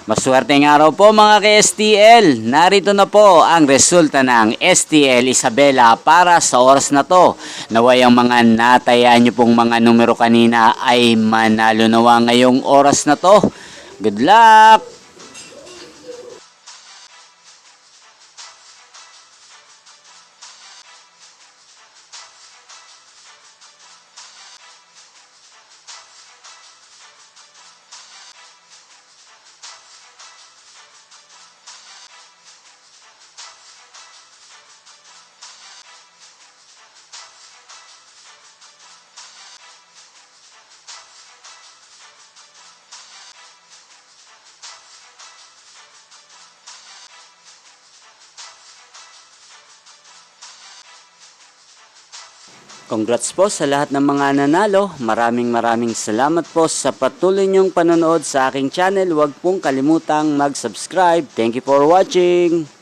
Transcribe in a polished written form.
Maswerteng araw po mga ka-STL. Narito na po ang resulta ng STL Isabela para sa oras na to. Naway ang mga nataya nyo pong mga numero kanina ay manalo nawa ngayong oras na to. Good luck! Congrats po sa lahat ng mga nanalo. Maraming salamat po sa patuloy niyong panonood sa aking channel. Huwag pong kalimutang mag-subscribe. Thank you for watching.